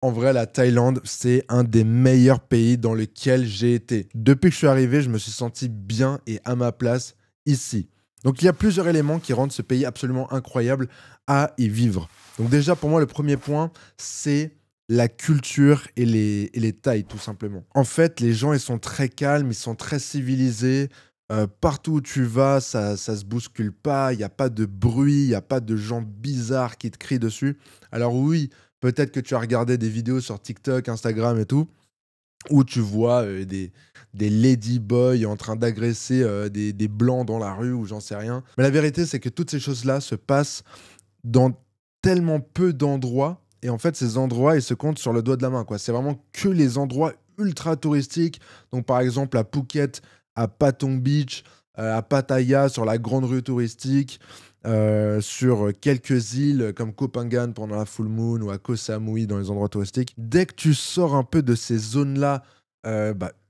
En vrai, la Thaïlande, c'est un des meilleurs pays dans lequel j'ai été. Depuis que je suis arrivé, je me suis senti bien et à ma place ici. Donc il y a plusieurs éléments qui rendent ce pays absolument incroyable à y vivre. Donc déjà, pour moi, le premier point, c'est la culture et les Thaïs, tout simplement. En fait, les gens, ils sont très calmes, ils sont très civilisés. Partout où tu vas, ça se bouscule pas, il n'y a pas de bruit, il n'y a pas de gens bizarres qui te crient dessus. Alors oui, peut-être que tu as regardé des vidéos sur TikTok, Instagram et tout, où tu vois des ladyboys en train d'agresser des blancs dans la rue ou j'en sais rien. Mais la vérité, c'est que toutes ces choses-là se passent dans tellement peu d'endroits. Et en fait, ces endroits, ils se comptent sur le doigt de la main, quoi. C'est vraiment que les endroits ultra touristiques. Donc, par exemple, à Phuket, à Patong Beach, à Pattaya, sur la grande rue touristique, sur quelques îles comme Koh Phangan pendant la full moon ou à Koh Samui dans les endroits touristiques. Dès que tu sors un peu de ces zones-là,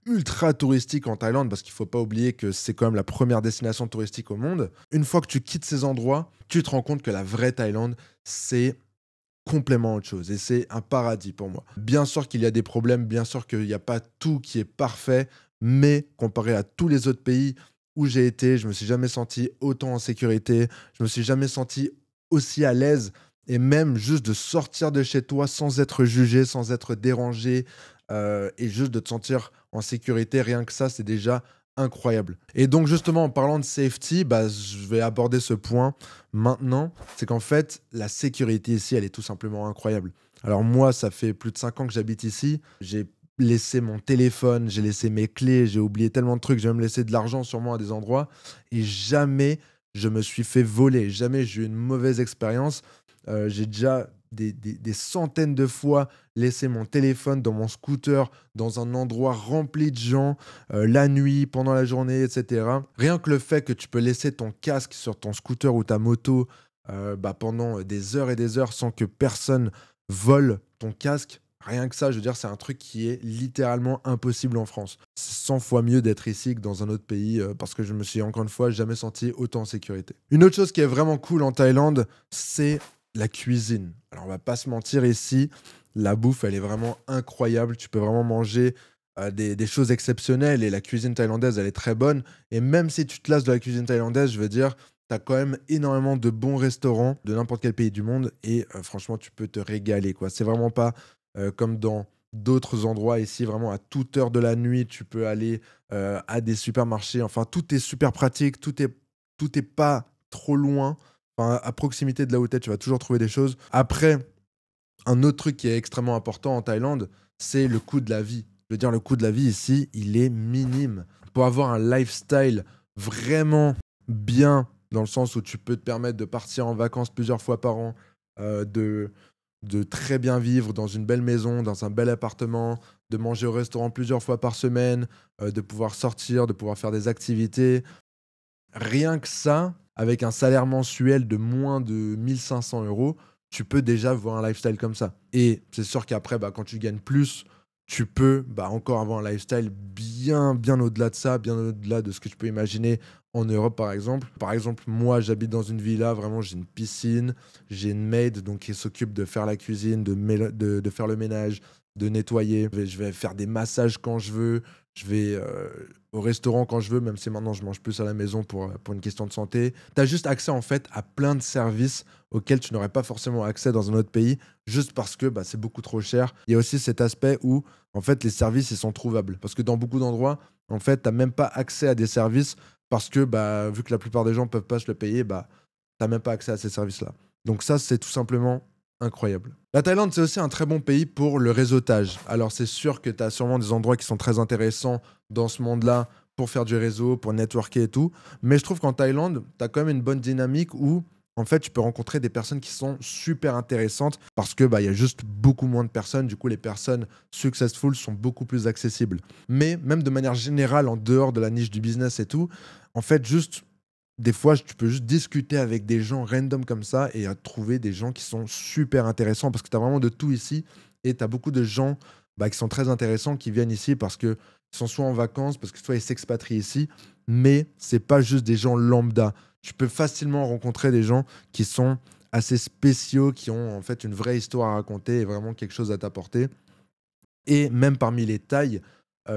ultra touristiques en Thaïlande, parce qu'il ne faut pas oublier que c'est quand même la première destination touristique au monde, une fois que tu quittes ces endroits, tu te rends compte que la vraie Thaïlande, c'est complètement autre chose. Et c'est un paradis pour moi. Bien sûr qu'il y a des problèmes, bien sûr qu'il n'y a pas tout qui est parfait, mais comparé à tous les autres pays où j'ai été, je me suis jamais senti autant en sécurité, je me suis jamais senti aussi à l'aise. Et même juste de sortir de chez toi sans être jugé, sans être dérangé, et juste de te sentir en sécurité, rien que ça, c'est déjà incroyable. Et donc justement, en parlant de safety, je vais aborder ce point maintenant, c'est qu'en fait, la sécurité ici, elle est tout simplement incroyable. Alors moi, ça fait plus de 5 ans que j'habite ici. J'ai laissé mon téléphone, j'ai laissé mes clés, j'ai oublié tellement de trucs, j'ai même laissé de l'argent sûrement à des endroits. Et jamais je me suis fait voler, jamais j'ai eu une mauvaise expérience. J'ai déjà des centaines de fois laissé mon téléphone dans mon scooter, dans un endroit rempli de gens, la nuit, pendant la journée, etc. Rien que le fait que tu peux laisser ton casque sur ton scooter ou ta moto pendant des heures et des heures sans que personne vole ton casque, rien que ça, je veux dire, c'est un truc qui est littéralement impossible en France. C'est 100 fois mieux d'être ici que dans un autre pays parce que je me suis encore une fois jamais senti autant en sécurité. Une autre chose qui est vraiment cool en Thaïlande, c'est la cuisine. Alors on va pas se mentir ici, la bouffe elle est vraiment incroyable. Tu peux vraiment manger des choses exceptionnelles et la cuisine thaïlandaise elle est très bonne. Et même si tu te lasses de la cuisine thaïlandaise, je veux dire, tu as quand même énormément de bons restaurants de n'importe quel pays du monde et franchement tu peux te régaler quoi. C'est vraiment pas comme dans d'autres endroits ici, vraiment à toute heure de la nuit, tu peux aller à des supermarchés. Enfin, tout est super pratique, tout est pas trop loin. Enfin, à proximité de là où tu es, tu vas toujours trouver des choses. Après, un autre truc qui est extrêmement important en Thaïlande, c'est le coût de la vie. Je veux dire, le coût de la vie ici, il est minime. Pour avoir un lifestyle vraiment bien, dans le sens où tu peux te permettre de partir en vacances plusieurs fois par an, de très bien vivre dans une belle maison, dans un bel appartement, de manger au restaurant plusieurs fois par semaine, de pouvoir sortir, de pouvoir faire des activités. Rien que ça, avec un salaire mensuel de moins de 1 500 euros, tu peux déjà voir un lifestyle comme ça. Et c'est sûr qu'après, quand tu gagnes plus, tu peux encore avoir un lifestyle bien, bien au-delà de ça, bien au-delà de ce que tu peux imaginer en Europe, par exemple. Par exemple, moi, j'habite dans une villa, vraiment, j'ai une piscine, j'ai une maid donc, qui s'occupe de faire la cuisine, de faire le ménage, de nettoyer. Je vais faire des massages quand je veux, je vais au restaurant quand je veux, même si maintenant je mange plus à la maison pour une question de santé. Tu as juste accès en fait à plein de services auxquels tu n'aurais pas forcément accès dans un autre pays, juste parce que c'est beaucoup trop cher. Il y a aussi cet aspect où en fait les services ils sont trouvables. Parce que dans beaucoup d'endroits, en fait, tu n'as même pas accès à des services parce que vu que la plupart des gens ne peuvent pas se le payer, tu n'as même pas accès à ces services-là. Donc ça, c'est tout simplement incroyable. La Thaïlande, c'est aussi un très bon pays pour le réseautage. Alors, c'est sûr que tu as sûrement des endroits qui sont très intéressants dans ce monde-là pour faire du réseau, pour networker et tout. Mais je trouve qu'en Thaïlande, tu as quand même une bonne dynamique où, en fait, tu peux rencontrer des personnes qui sont super intéressantes parce que il y a juste beaucoup moins de personnes. Du coup, les personnes successful sont beaucoup plus accessibles. Mais même de manière générale, en dehors de la niche du business et tout, en fait, juste des fois, tu peux juste discuter avec des gens random comme ça et trouver des gens qui sont super intéressants parce que tu as vraiment de tout ici et tu as beaucoup de gens qui sont très intéressants qui viennent ici parce qu'ils sont soit en vacances, parce que soit ils s'expatrient ici, mais c'est pas juste des gens lambda. Tu peux facilement rencontrer des gens qui sont assez spéciaux qui ont en fait une vraie histoire à raconter et vraiment quelque chose à t'apporter. Et même parmi les Thaïs,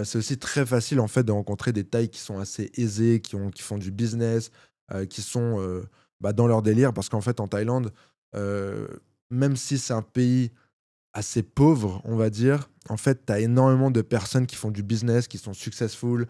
c'est aussi très facile en fait de rencontrer des Thaïs qui sont assez aisés, qui font du business, qui sont, dans leur délire. Parce qu'en fait en Thaïlande, heu, même si c'est un pays assez pauvre, on va dire, en fait, tu as énormément de personnes qui font du business, qui sont successful,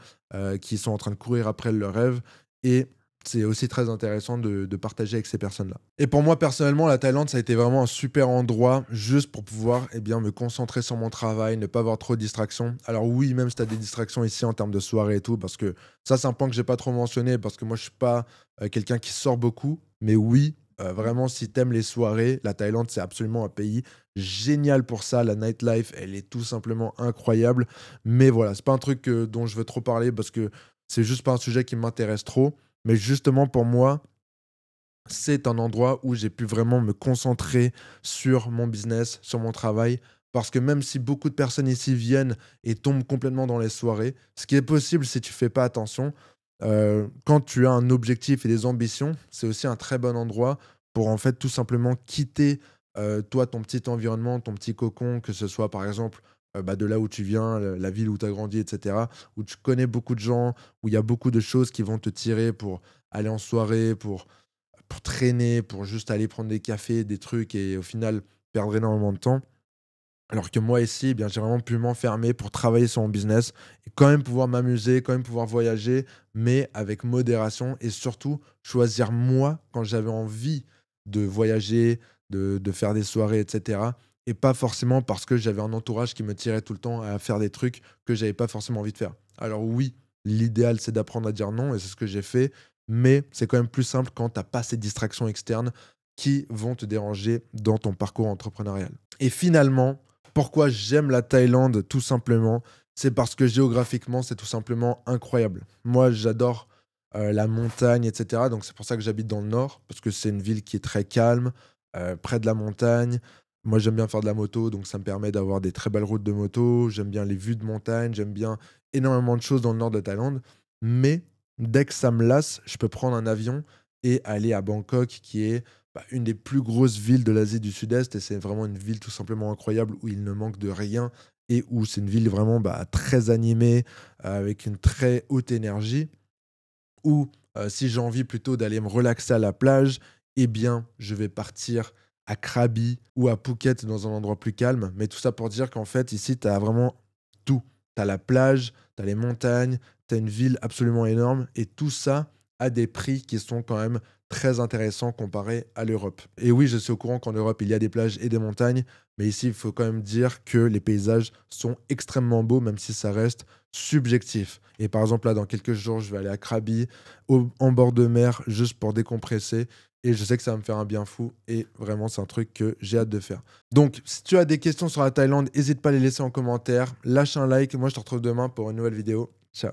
qui sont en train de courir après leurs rêves et c'est aussi très intéressant de partager avec ces personnes-là. Et pour moi, personnellement, la Thaïlande, ça a été vraiment un super endroit juste pour pouvoir, eh bien, me concentrer sur mon travail, ne pas avoir trop de distractions. Alors oui, même si tu as des distractions ici en termes de soirée et tout, parce que ça, c'est un point que j'ai pas trop mentionné, parce que moi, je suis pas, quelqu'un qui sort beaucoup. Mais oui, vraiment, si tu aimes les soirées, la Thaïlande, c'est absolument un pays génial pour ça. La nightlife, elle est tout simplement incroyable. Mais voilà, c'est pas un truc, dont je veux trop parler parce que c'est juste pas un sujet qui m'intéresse trop. Mais justement, pour moi, c'est un endroit où j'ai pu vraiment me concentrer sur mon business, sur mon travail. Parce que même si beaucoup de personnes ici viennent et tombent complètement dans les soirées, ce qui est possible si tu fais pas attention, quand tu as un objectif et des ambitions, c'est aussi un très bon endroit pour en fait tout simplement quitter toi ton petit environnement, ton petit cocon, que ce soit par exemple de là où tu viens, la ville où tu as grandi, etc., où tu connais beaucoup de gens, où il y a beaucoup de choses qui vont te tirer pour aller en soirée, pour traîner, pour juste aller prendre des cafés, des trucs et au final perdre énormément de temps. Alors que moi ici, eh bien, j'ai vraiment pu m'enfermer pour travailler sur mon business et quand même pouvoir m'amuser, quand même pouvoir voyager, mais avec modération et surtout choisir moi quand j'avais envie de voyager, de faire des soirées, etc. Et pas forcément parce que j'avais un entourage qui me tirait tout le temps à faire des trucs que j'avais pas forcément envie de faire. Alors oui, l'idéal c'est d'apprendre à dire non et c'est ce que j'ai fait, mais c'est quand même plus simple quand t'as pas ces distractions externes qui vont te déranger dans ton parcours entrepreneurial. Et finalement, pourquoi j'aime la Thaïlande, tout simplement, c'est parce que géographiquement, c'est tout simplement incroyable. Moi, j'adore la montagne, etc. Donc, c'est pour ça que j'habite dans le nord, parce que c'est une ville qui est très calme, près de la montagne. Moi, j'aime bien faire de la moto, donc ça me permet d'avoir des très belles routes de moto. J'aime bien les vues de montagne, j'aime bien énormément de choses dans le nord de Thaïlande. Mais dès que ça me lasse, je peux prendre un avion et aller à Bangkok, qui est une des plus grosses villes de l'Asie du Sud-Est et c'est vraiment une ville tout simplement incroyable où il ne manque de rien et où c'est une ville vraiment très animée, avec une très haute énergie, où si j'ai envie plutôt d'aller me relaxer à la plage, eh bien, je vais partir à Krabi ou à Phuket dans un endroit plus calme. Mais tout ça pour dire qu'en fait, ici, tu as vraiment tout. Tu as la plage, tu as les montagnes, tu as une ville absolument énorme et tout ça à des prix qui sont quand même très intéressants comparés à l'Europe. Et oui, je suis au courant qu'en Europe, il y a des plages et des montagnes, mais ici, il faut quand même dire que les paysages sont extrêmement beaux, même si ça reste subjectif. Et par exemple, là, dans quelques jours, je vais aller à Krabi, en bord de mer, juste pour décompresser. Et je sais que ça va me faire un bien fou. Et vraiment, c'est un truc que j'ai hâte de faire. Donc, si tu as des questions sur la Thaïlande, n'hésite pas à les laisser en commentaire. Lâche un like. Moi, je te retrouve demain pour une nouvelle vidéo. Ciao.